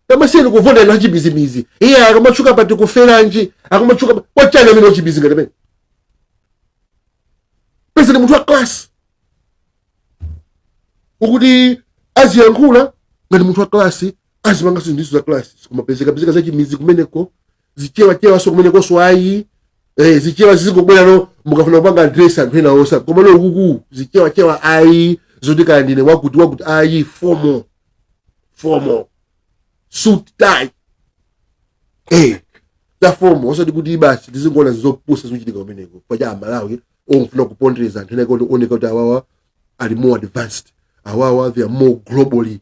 Kama siye nukuvonda ndachi mizi. Iya akamachuka pati kufera nji, akamachuka wachana mino chi mizi ngate. Pesa ni mtu wa class. Ukuti azi yankula ngati muntu wa klasi azimanga sindizo za klasi kumapezeka za chimizi kumeneko zichewa so kumeneko so ayi zichewa zizingobwera no mukafuna kupanga address anthu ena osa koma no kuku zichewa ayi zodika ndine wakuti ayi formal suit tie za formal osati kuti basi tizingona zizopusa zochitika kumeneko paja Malawi ofuna kupondereza anthu ena kuti oneka kuti awawa ali more advanced awawa they are more globally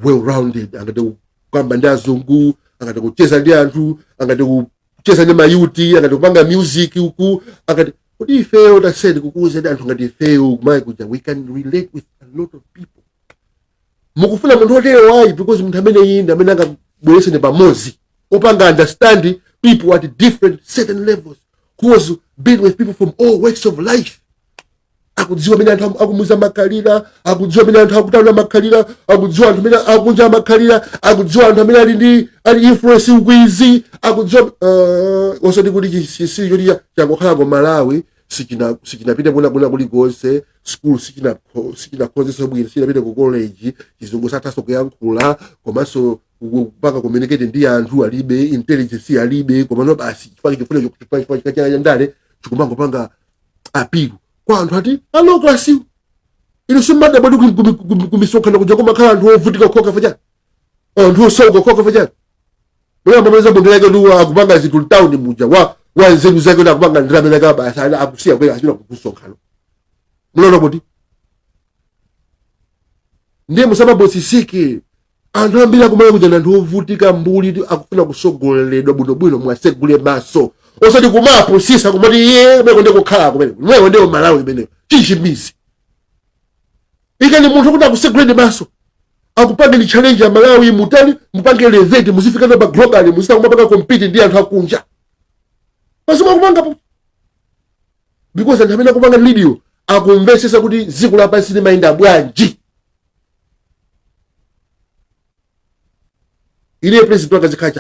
well-rounded. Angate kwamba ndi azungu, angate kucheza ndi anthu, angate kucheza ndi mayuti, angate kupanga music uku, angate Kuti ifeyo tasedi kukuze anthu ngati ifeyo kumayi kuja we can relate with a lot of people. Mukufuna munthu otero wayi because munthu amene yindi amene angabwereseni pamodzi opanga understand people at different certain levels, who has been with people from all walks of life. Akudziwa amene anthu akumuza makhalira, akudziwa amene anthu akutaula makhalira, akudziwa anthu amene akunja makhalira, akudziwa anthu amene ali influence ukwizi, akudziwa osati kuti chisiri choti changokhala ku Malawi sikinapita kuna kulikonse, school sikinakhonzeso bwino, sikinapita ku college, chizungu sathaso kuyankhula, komanso kupanga communicate ndi anthu alibe, intelligence alibe, komano basi chifukwa cha ndale chikumangopanga apilu kwa anthu ati alo klasi ino simbada bodi kumisonkhana kuja kumakhala anthu ovutika kukhoka fachani, anthu osauka kukhoka fachani. Muyamba mweza munthu yake ndiwo akupanga zinthu town muja wanzeru zake kuti akupanga ndalama yake basi akusiya kwera achipita kusonkhana. Munaona kuti ndiye musamabotsisike anthu ambiri akumala kuja anthu ovutika mbuli akufuna kusogoleredwa bwinobwino mwasegule maso osati kumapo sisa kumati iye mwe konde kukhala kumene mwe ndiwo Malawi imene chichimizi ikani munthu kuti akusegulede maso akupange ni challenge ya Malawi mutali mupange leveti muzifika na global muzita kumapanga compete ndi anthu akunja basi mwakupanga because anthu amene akupanga video akumvesesa kuti dziko lapansi limayenda bwanji. Ile president wakazikhala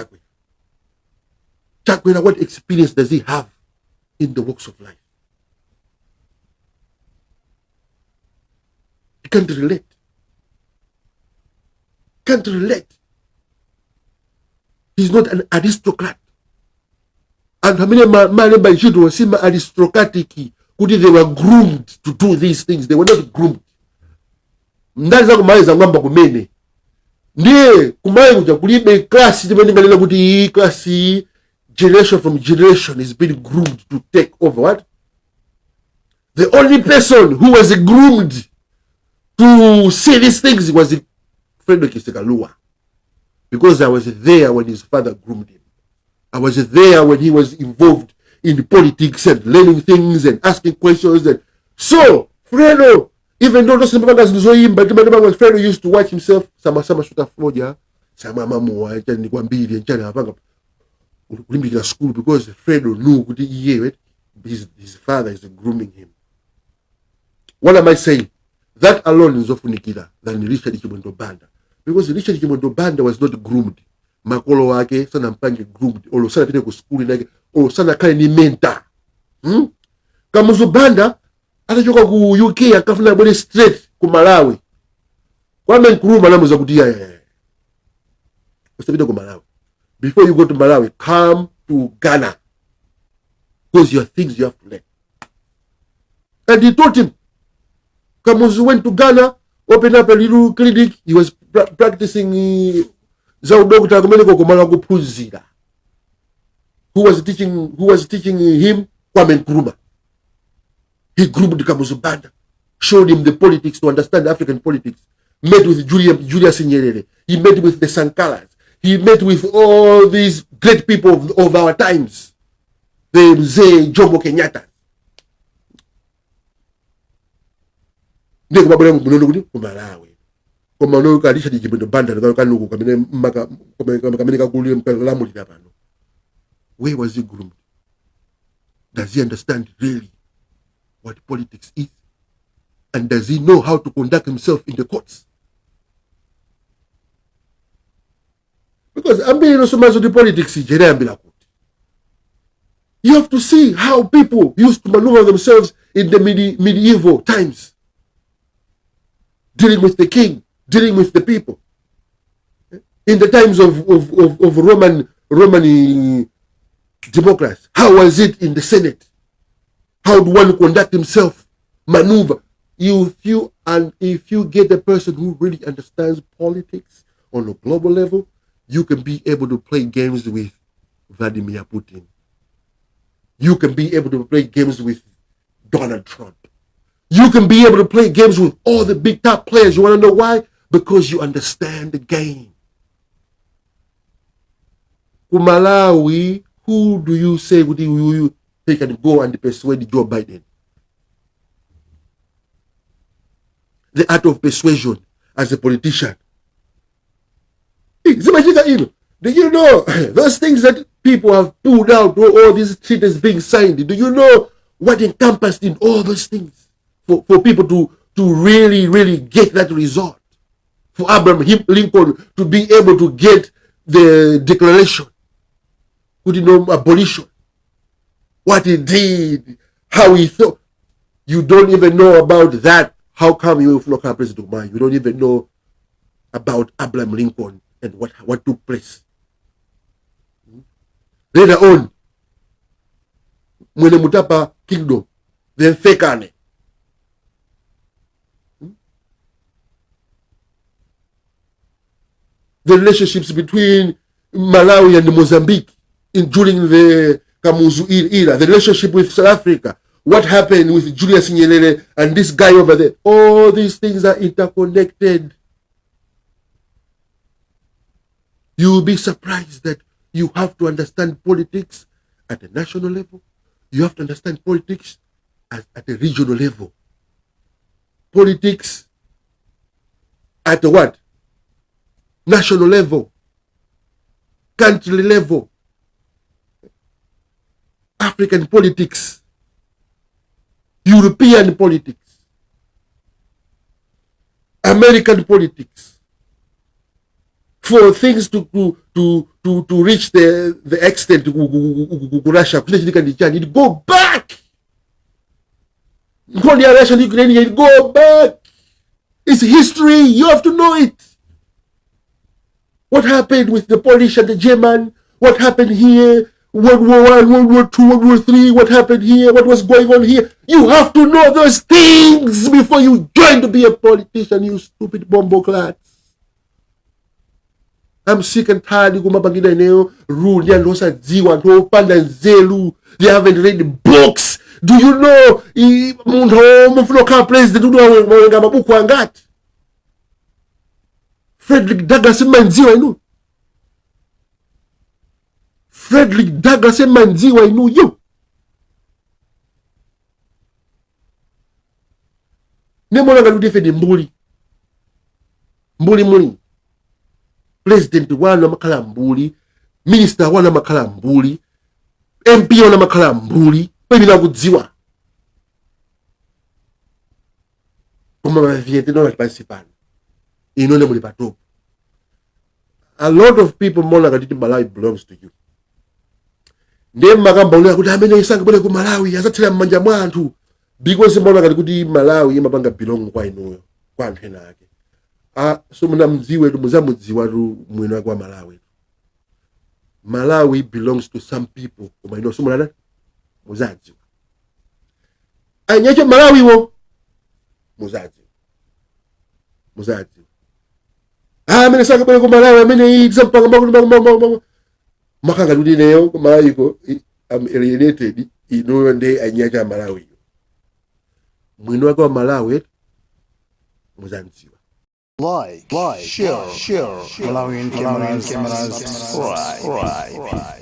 chakwera what experience does he have in the walks of life? He can't relate. He's not an aristocrat. And how many malemba children were aristocratic kuti they were groomed to do these things. They were not groomed. Ndaza kumaliza ngamba kumene ndiye kumayi kuja kulibe klasi timenengalira kuti iyi klasi generation from generation is being groomed to take over what? The only person who was groomed to see these things was Frederick Sekalua, because I was there when his father groomed him. I was there when he was involved in politics and learning things and asking questions. And so Fredo, even though those but Fredo used to watch himself sama shuta floja sama mamu and kwambiri and chana apanga ulimbikira school because Fredo knew kuti iye his father is grooming him. What am I saying? That alone is ofunikira than Richard Chimwendo Banda, because Richard Chimwendo Banda was not groomed. Makolo wake sana mpange groomed olo sana pite ku school nake olo sana kale ni mentor. Kamuzu Banda atachoka ku UK akafuna body straight ku Malawi. Kwa men kuruma namuza kuti usipite ku Malawi. Before you go to Malawi, come to Ghana, because you have things you have to learn. And he told him, Kamuzu went to Ghana, opened up a little clinic. He was practicing Zaudokta Kumeneko Kumala Kupuzira. Who was teaching him Kwame Nkrumah. He groomed Kamuzu Banda, showed him the politics to understand African politics. Met with Julius Nyerere. He met with the Sankaras. He met with all these great people of our times. The Mzee Jomo Kenyatta. Ndiye kumabwera munono kuti kumalawi koma no kalisha Chimwendo Banda kanuko kamene kakuli mkalamulira pano. Where was he groomed? Does he understand really what politics is? And does he know how to conduct himself in the courts? Because ambili so much of the politics you have to see how people used to maneuver themselves in the medieval times, dealing with the king, dealing with the people. In the times of Roman democracy, how was it in the Senate? How do one conduct himself, maneuver? If you get a person who really understands politics on a global level, you can be able to play games with Vladimir Putin. You can be able to play games with Donald Trump. You can be able to play games with all the big top players. You want to know why? Because you understand the game. Kumalawi, who do you say would you he can go and persuade Joe Biden. The art of persuasion as a politician. Do you know those things that people have pulled out, all these treaties being signed? Do you know what encompassed in all those things for people to really, really get that result? For Abraham Lincoln to be able to get the Declaration, abolition, what he did, how he thought. You don't even know about that. How come you not President Obama? You don't even know about Abraham Lincoln and what took place. Later on, when the Mutapa kingdom, then Fekane. The relationships between Malawi and Mozambique during the Kamuzu era, the relationship with South Africa, what happened with Julius Nyerere and this guy over there. All these things are interconnected. You will be surprised that you have to understand politics at a national level. You have to understand politics at a regional level. Politics at a what? National level. Country level. African politics. European politics. American politics. For things to reach the extent Russia, it go back. Russia, Ukraine, it go back. It's history. You have to know it. What happened with the Polish and the German? What happened here? World War I, World War II, World War III. What happened here? What was going on here? You have to know those things before you join to be a politician, you stupid bomboclats. I'm sick and tired of Gumabangida Neo, rule, Ziwa, Panda Zelu. They haven't read the books. Do you know? Frederick Douglass Manziwa inu. Frederick Douglass Manziwa inu yo. Nemona nga ludefende mbuli. Mbuli muli. President wana makala mbuli. Minister wana makala mbuli. MP wana makala mbuli. Pebila kudziwa. Koma Mavyete no participant. Inone muli pato. A lot of people mona kaditi Malawi belongs to you. Ndiye makamba ule kuti amene isanga bole ku Malawi azathira mmanja mwanthu because mona kuti Malawi imapanga belong kwa inuyo kwa anthu ena ake. So muna mziwe muzamudziwa mwino kwa Malawi. Malawi belongs to some people. Koma ino so muna muzadziwa. Anyacho Malawi wo muzadziwa. Amene sanga bole ku Malawi amene izampanga makanga ludi neyo Malawi ko am alienated ino nde anyacha Malawi. Mwino kwa Malawi muzanziwa. Like, share, Malawian cameras, right.